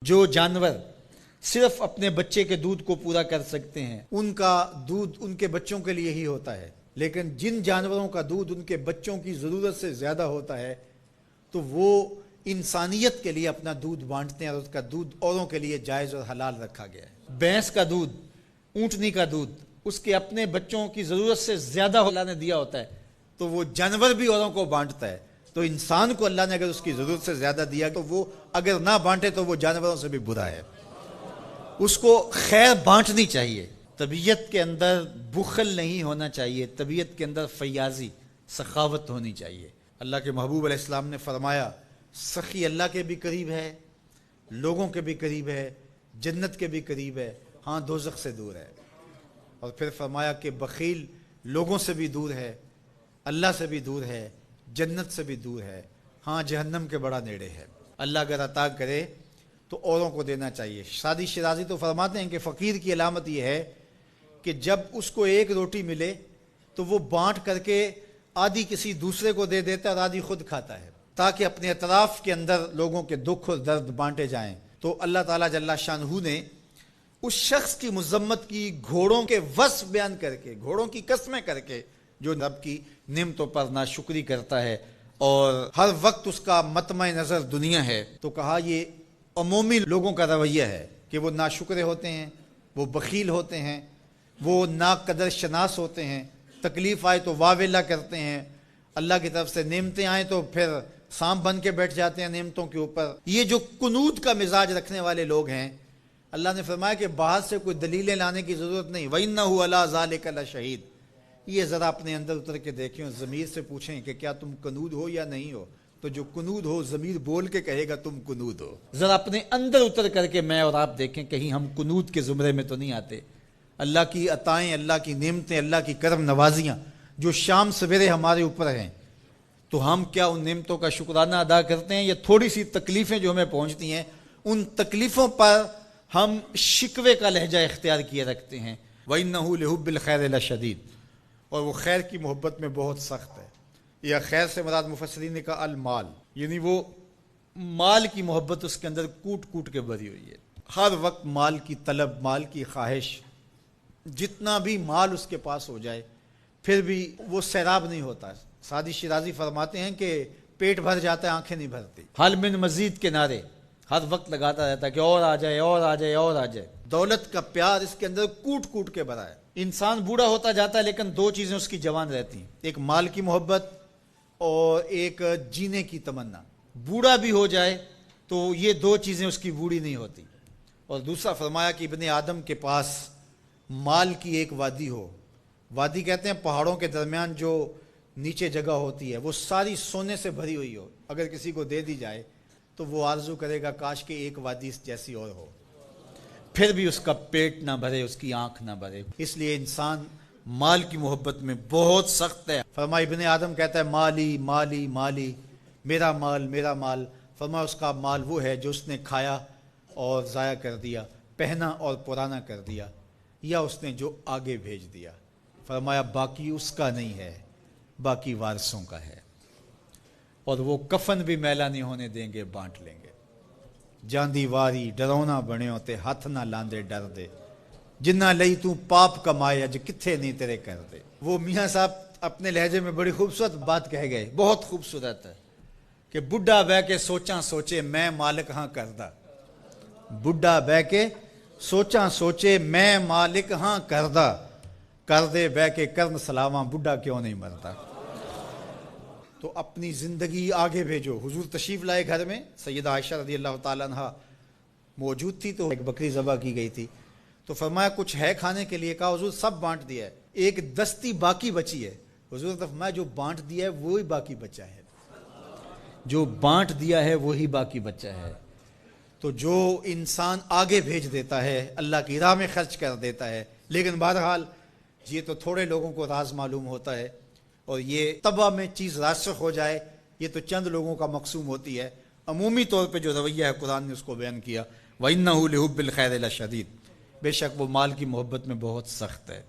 جو جانور صرف اپنے بچے کے دودھ کو پورا کر سکتے ہیں ان کا دودھ ان کے بچوں کے لیے ہی ہوتا ہے، لیکن جن جانوروں کا دودھ ان کے بچوں کی ضرورت سے زیادہ ہوتا ہے تو وہ انسانیت کے لیے اپنا دودھ بانٹتے ہیں اور اس کا دودھ اوروں کے لیے جائز اور حلال رکھا گیا ہے۔ بھینس کا دودھ، اونٹنی کا دودھ اس کے اپنے بچوں کی ضرورت سے زیادہ اللہ نے دیا ہوتا ہے تو وہ جانور بھی اوروں کو بانٹتا ہے، تو انسان کو اللہ نے اگر اس کی ضرورت سے زیادہ دیا تو وہ اگر نہ بانٹے تو وہ جانوروں سے بھی برا ہے، اس کو خیر بانٹنی چاہیے۔ طبیعت کے اندر بخل نہیں ہونا چاہیے، طبیعت کے اندر فیاضی، سخاوت ہونی چاہیے۔ اللہ کے محبوب علیہ السلام نے فرمایا سخی اللہ کے بھی قریب ہے، لوگوں کے بھی قریب ہے، جنت کے بھی قریب ہے، ہاں دوزخ سے دور ہے۔ اور پھر فرمایا کہ بخیل لوگوں سے بھی دور ہے، اللہ سے بھی دور ہے، جنت سے بھی دور ہے، ہاں جہنم کے بڑا نیڑے ہے۔ اللہ اگر عطا کرے تو اوروں کو دینا چاہیے۔ شادی شیرازی تو فرماتے ہیں کہ فقیر کی علامت یہ ہے کہ جب اس کو ایک روٹی ملے تو وہ بانٹ کر کے آدھی کسی دوسرے کو دے دیتا ہے اور آدھی خود کھاتا ہے، تاکہ اپنے اطراف کے اندر لوگوں کے دکھ اور درد بانٹے جائیں۔ تو اللہ تعالیٰ جل شانہ نے اس شخص کی مذمت کی گھوڑوں کے وصف بیان کر کے، گھوڑوں کی قسمیں کر کے، جو رب کی نعمتوں پر ناشکری کرتا ہے اور ہر وقت اس کا مطمع نظر دنیا ہے، تو کہا یہ عمومی لوگوں کا رویہ ہے کہ وہ ناشکرے ہوتے ہیں، وہ بخیل ہوتے ہیں، وہ ناقدر شناس ہوتے ہیں، تکلیف آئے تو واویلا کرتے ہیں، اللہ کی طرف سے نعمتیں آئیں تو پھر سانپ بن کے بیٹھ جاتے ہیں نعمتوں کے اوپر۔ یہ جو قنوط کا مزاج رکھنے والے لوگ ہیں، اللہ نے فرمایا کہ باہر سے کوئی دلیلیں لانے کی ضرورت نہیں، وَإِنَّهُ عَلَىٰ ذَلِكَ لَشَهِيدٌ۔ یہ ذرا اپنے اندر اتر کے دیکھیں اور ضمیر سے پوچھیں کہ کیا تم قنوط ہو یا نہیں ہو، تو جو قنوط ہو ضمیر بول کے کہے گا تم قنوط ہو۔ ذرا اپنے اندر اتر کر کے میں اور آپ دیکھیں کہیں ہم قنوط کے زمرے میں تو نہیں آتے۔ اللہ کی عطائیں، اللہ کی نعمتیں، اللہ کی کرم نوازیاں جو شام سویرے ہمارے اوپر ہیں، تو ہم کیا ان نعمتوں کا شکرانہ ادا کرتے ہیں؟ یا تھوڑی سی تکلیفیں جو ہمیں پہنچتی ہیں ان تکلیفوں پر ہم شکوے کا لہجہ اختیار کیے رکھتے ہیں۔ وَإِنَّهُ لِحُبِّ الْخَيْرِ لَشَدِيدٌ، اور وہ خیر کی محبت میں بہت سخت ہے۔ یا خیر سے مراد مفسرین نے کہا المال، یعنی وہ مال کی محبت اس کے اندر کوٹ کوٹ کے بھری ہوئی ہے، ہر وقت مال کی طلب، مال کی خواہش، جتنا بھی مال اس کے پاس ہو جائے پھر بھی وہ سیراب نہیں ہوتا۔ سعدی شیرازی فرماتے ہیں کہ پیٹ بھر جاتا ہے، آنکھیں نہیں بھرتی۔ حل من مزید کے نعرے ہر وقت لگاتا رہتا ہے کہ اور آ جائے، اور آ جائے، اور آ جائے۔ دولت کا پیار اس کے اندر کوٹ کوٹ کے بھرا ہے۔ انسان بوڑھا ہوتا جاتا ہے لیکن دو چیزیں اس کی جوان رہتی ہیں، ایک مال کی محبت اور ایک جینے کی تمنا۔ بوڑھا بھی ہو جائے تو یہ دو چیزیں اس کی بوڑھی نہیں ہوتی۔ اور دوسرا فرمایا کہ ابن آدم کے پاس مال کی ایک وادی ہو، وادی کہتے ہیں پہاڑوں کے درمیان جو نیچے جگہ ہوتی ہے، وہ ساری سونے سے بھری ہوئی ہو، اگر کسی کو دے دی جائے تو وہ آرزو کرے گا کاش کہ ایک وادی جیسی اور ہو، پھر بھی اس کا پیٹ نہ بھرے، اس کی آنکھ نہ بھرے۔ اس لیے انسان مال کی محبت میں بہت سخت ہے۔ فرمایا ابن آدم کہتا ہے مالی مالی مالی، میرا مال میرا مال۔ فرمایا اس کا مال وہ ہے جو اس نے کھایا اور ضائع کر دیا، پہنا اور پرانا کر دیا، یا اس نے جو آگے بھیج دیا۔ فرمایا باقی اس کا نہیں ہے، باقی وارثوں کا ہے، اور وہ کفن بھی میلا نہیں ہونے دیں گے، بانٹ لیں گے۔ جاندی واری ڈرونا بنیو تے ہاتھ نہ لاندے ڈر دے، جنہ لئی تو پاپ کمائے اج کتھے نہیں تیرے کر دے۔ وہ میاں صاحب اپنے لہجے میں بڑی خوبصورت بات کہہ گئے، بہت خوبصورت ہے کہ بڈھا بہ کے سوچاں سوچے میں مالک ہاں کردہ، بڈھا بہ کے سوچاں سوچے میں مالک ہاں کردہ، کر دے بہ کے کرن سلاواں بڈھا کیوں نہیں مرتا۔ تو اپنی زندگی آگے بھیجو۔ حضور تشریف لائے گھر میں، سیدہ عائشہ رضی اللہ تعالیٰ عنہ موجود تھی، تو ایک بکری ذبح کی گئی تھی، تو فرمایا کچھ ہے کھانے کے لیے؟ کہا حضور سب بانٹ دیا ہے، ایک دستی باقی بچی ہے۔ حضور نے فرمایا جو بانٹ دیا ہے وہی باقی بچا ہے، جو بانٹ دیا ہے وہی باقی بچا ہے۔ تو جو انسان آگے بھیج دیتا ہے، اللہ کی راہ میں خرچ کر دیتا ہے، لیکن بہرحال یہ تو تھوڑے لوگوں کو راز معلوم ہوتا ہے، اور یہ طبع میں چیز راسخ ہو جائے یہ تو چند لوگوں کا مقسوم ہوتی ہے۔ عمومی طور پہ جو رویہ ہے قرآن نے اس کو بیان کیا، وَإِنَّهُ لِحُبِّ الْخَيْرِ لَشَدِيدٌ، بے شک وہ مال کی محبت میں بہت سخت ہے۔